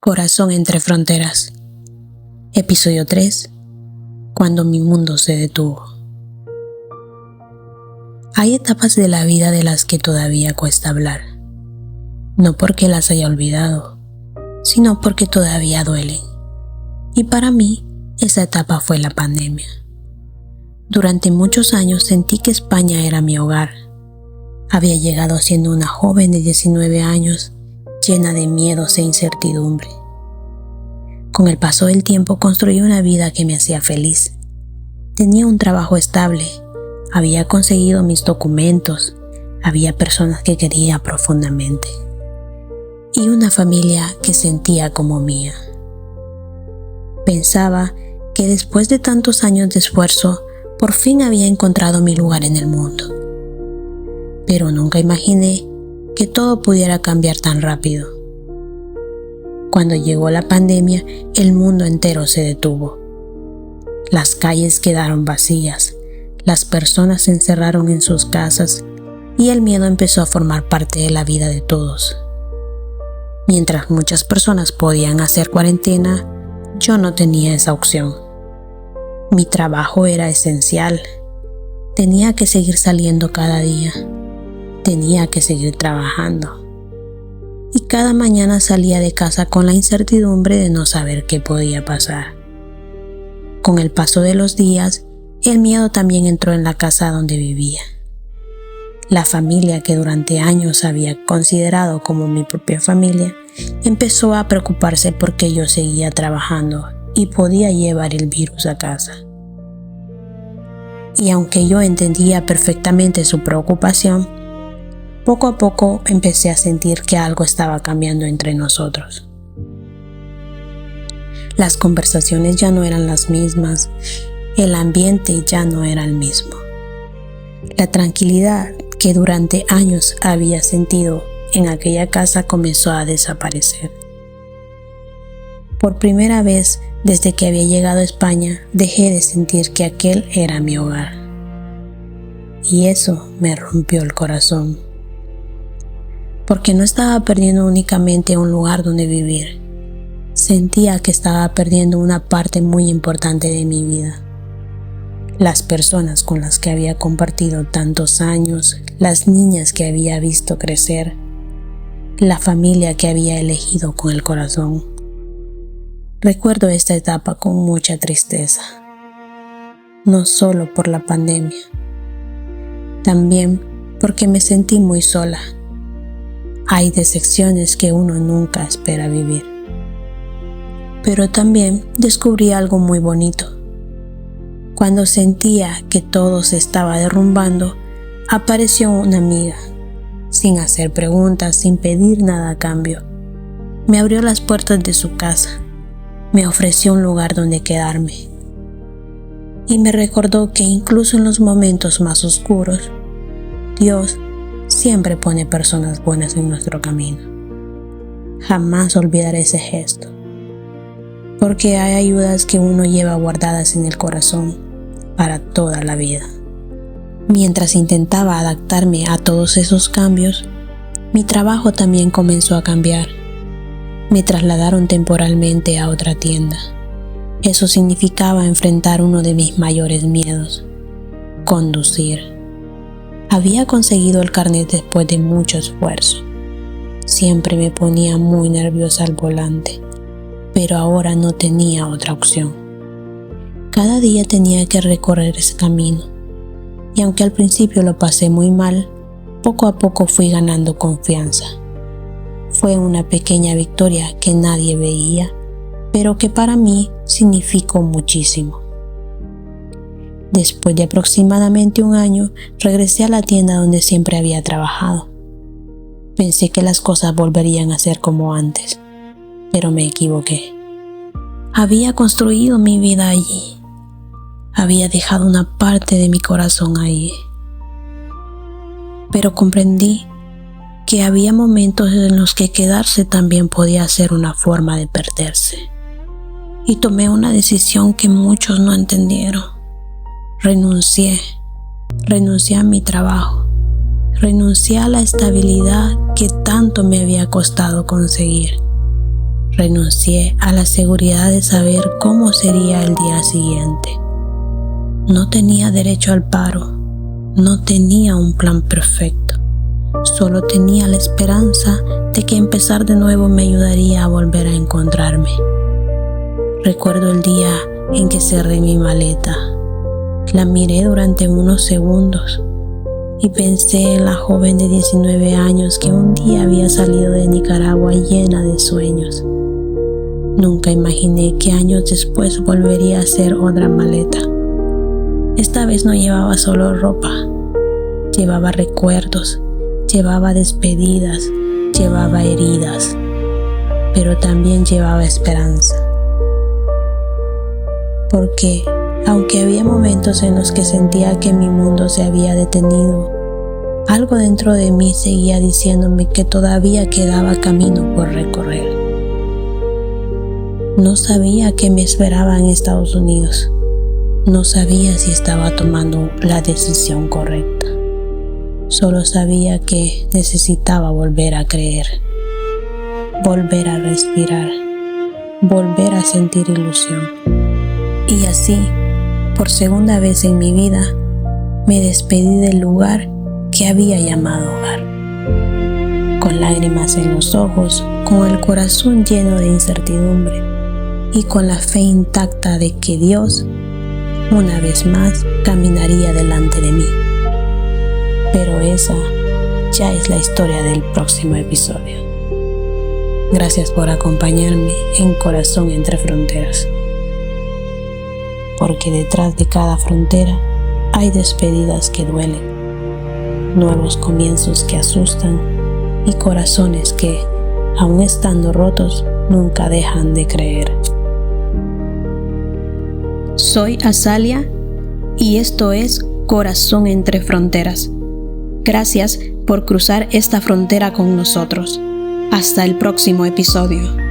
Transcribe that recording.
Corazón entre fronteras. Episodio 3. Cuando mi mundo se detuvo. Hay etapas de la vida de las que todavía cuesta hablar. No porque las haya olvidado, sino porque todavía duelen. Y para mí, esa etapa fue la pandemia. Durante muchos años sentí que España era mi hogar. Había llegado siendo una joven de 19 años, llena de miedos e incertidumbre. Con el paso del tiempo construí una vida que me hacía feliz. Tenía un trabajo estable, había conseguido mis documentos, había personas que quería profundamente y una familia que sentía como mía. Pensaba que después de tantos años de esfuerzo, por fin había encontrado mi lugar en el mundo. Pero nunca imaginé que todo pudiera cambiar tan rápido. Cuando llegó la pandemia, el mundo entero se detuvo. Las calles quedaron vacías, las personas se encerraron en sus casas y el miedo empezó a formar parte de la vida de todos. Mientras muchas personas podían hacer cuarentena, yo no tenía esa opción. Mi trabajo era esencial. Tenía que seguir saliendo cada día. Tenía que seguir trabajando. Y cada mañana salía de casa con la incertidumbre de no saber qué podía pasar. Con el paso de los días, el miedo también entró en la casa donde vivía. La familia que durante años había considerado como mi propia familia, empezó a preocuparse porque yo seguía trabajando y podía llevar el virus a casa. Y aunque yo entendía perfectamente su preocupación, poco a poco empecé a sentir que algo estaba cambiando entre nosotros. Las conversaciones ya no eran las mismas, el ambiente ya no era el mismo. La tranquilidad que durante años había sentido en aquella casa comenzó a desaparecer. Por primera vez desde que había llegado a España, dejé de sentir que aquel era mi hogar. Y eso me rompió el corazón. Porque no estaba perdiendo únicamente un lugar donde vivir. Sentía que estaba perdiendo una parte muy importante de mi vida. Las personas con las que había compartido tantos años, las niñas que había visto crecer, la familia que había elegido con el corazón. Recuerdo esta etapa con mucha tristeza. No solo por la pandemia, también porque me sentí muy sola. Hay decepciones que uno nunca espera vivir. Pero también descubrí algo muy bonito. Cuando sentía que todo se estaba derrumbando, apareció una amiga, sin hacer preguntas, sin pedir nada a cambio. Me abrió las puertas de su casa, me ofreció un lugar donde quedarme. Y me recordó que incluso en los momentos más oscuros, Dios siempre pone personas buenas en nuestro camino. Jamás olvidaré ese gesto, porque hay ayudas que uno lleva guardadas en el corazón para toda la vida. Mientras intentaba adaptarme a todos esos cambios, mi trabajo también comenzó a cambiar. Me trasladaron temporalmente a otra tienda. Eso significaba enfrentar uno de mis mayores miedos: conducir. Había conseguido el carnet después de mucho esfuerzo. Siempre me ponía muy nerviosa al volante, pero ahora no tenía otra opción. Cada día tenía que recorrer ese camino, y aunque al principio lo pasé muy mal, poco a poco fui ganando confianza. Fue una pequeña victoria que nadie veía, pero que para mí significó muchísimo. Después de aproximadamente un año, regresé a la tienda donde siempre había trabajado. Pensé que las cosas volverían a ser como antes, pero me equivoqué. Había construido mi vida allí. Había dejado una parte de mi corazón ahí. Pero comprendí que había momentos en los que quedarse también podía ser una forma de perderse. Y tomé una decisión que muchos no entendieron. Renuncié a mi trabajo, renuncié a la estabilidad que tanto me había costado conseguir. Renuncié a la seguridad de saber cómo sería el día siguiente. No tenía derecho al paro, no tenía un plan perfecto, solo tenía la esperanza de que empezar de nuevo me ayudaría a volver a encontrarme. Recuerdo el día en que cerré mi maleta. La miré durante unos segundos y pensé en la joven de 19 años que un día había salido de Nicaragua llena de sueños. Nunca imaginé que años después volvería a hacer otra maleta. Esta vez no llevaba solo ropa, llevaba recuerdos, llevaba despedidas, llevaba heridas, pero también llevaba esperanza. Porque, aunque había momentos en los que sentía que mi mundo se había detenido, algo dentro de mí seguía diciéndome que todavía quedaba camino por recorrer. No sabía qué me esperaba en Estados Unidos. No sabía si estaba tomando la decisión correcta. Solo sabía que necesitaba volver a creer, volver a respirar, volver a sentir ilusión. Y así, por segunda vez en mi vida, me despedí del lugar que había llamado hogar. Con lágrimas en los ojos, con el corazón lleno de incertidumbre y con la fe intacta de que Dios, una vez más, caminaría delante de mí. Pero esa ya es la historia del próximo episodio. Gracias por acompañarme en Corazón entre Fronteras. Porque detrás de cada frontera hay despedidas que duelen, nuevos comienzos que asustan y corazones que, aun estando rotos, nunca dejan de creer. Soy Azalia y esto es Corazón entre Fronteras. Gracias por cruzar esta frontera con nosotros. Hasta el próximo episodio.